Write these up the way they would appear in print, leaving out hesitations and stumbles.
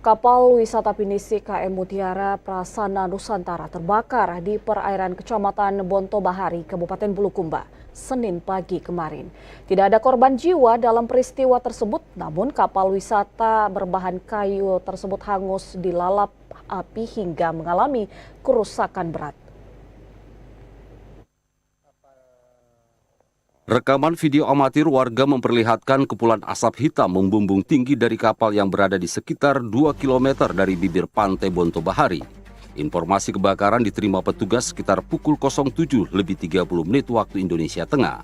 Kapal wisata pinisi KM Mutiara Prasana Nusantara terbakar di perairan Kecamatan Bonto Bahari, Kabupaten Bulukumba, Senin pagi kemarin. Tidak ada korban jiwa dalam peristiwa tersebut, namun kapal wisata berbahan kayu tersebut hangus dilalap api hingga mengalami kerusakan berat. Rekaman video amatir warga memperlihatkan kepulan asap hitam membumbung tinggi dari kapal yang berada di sekitar 2 km dari bibir pantai Bonto Bahari. Informasi kebakaran diterima petugas sekitar pukul 07.30 waktu Indonesia Tengah.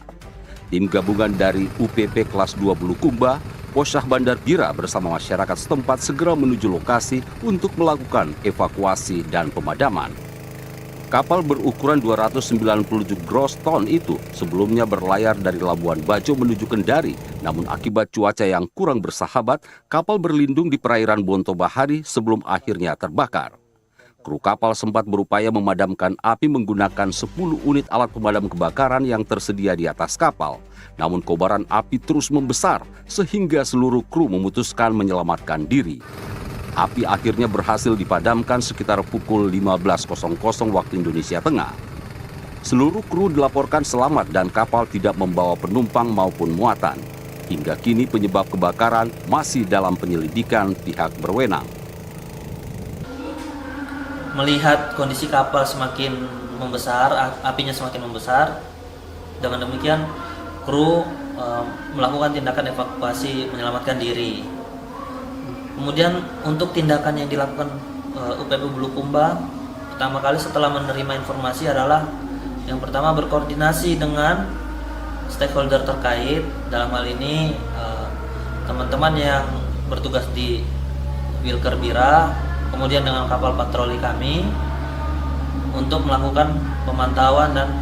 Tim gabungan dari UPP kelas 2 Bulukumba, Posyah Bandar Bira bersama masyarakat setempat segera menuju lokasi untuk melakukan evakuasi dan pemadaman. Kapal berukuran 297 gross ton itu sebelumnya berlayar dari Labuan Bajo menuju Kendari, namun akibat cuaca yang kurang bersahabat, kapal berlindung di perairan Bonto Bahari sebelum akhirnya terbakar. Kru kapal sempat berupaya memadamkan api menggunakan 10 unit alat pemadam kebakaran yang tersedia di atas kapal. Namun kobaran api terus membesar sehingga seluruh kru memutuskan menyelamatkan diri. Api akhirnya berhasil dipadamkan sekitar pukul 15.00 waktu Indonesia Tengah. Seluruh kru dilaporkan selamat dan kapal tidak membawa penumpang maupun muatan. Hingga kini penyebab kebakaran masih dalam penyelidikan pihak berwenang. Melihat kondisi kapal semakin membesar, apinya semakin membesar, dengan demikian kru melakukan tindakan evakuasi menyelamatkan diri. Kemudian untuk tindakan yang dilakukan UPP Bulukumba, pertama kali setelah menerima informasi adalah yang pertama berkoordinasi dengan stakeholder terkait, dalam hal ini teman-teman yang bertugas di Wilker Bira, kemudian dengan kapal patroli kami untuk melakukan pemantauan dan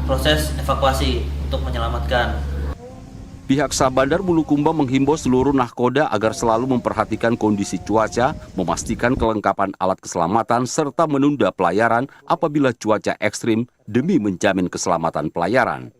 proses evakuasi untuk menyelamatkan. Pihak Sabandar Bulukumba menghimbau seluruh nahkoda agar selalu memperhatikan kondisi cuaca, memastikan kelengkapan alat keselamatan, serta menunda pelayaran apabila cuaca ekstrim demi menjamin keselamatan pelayaran.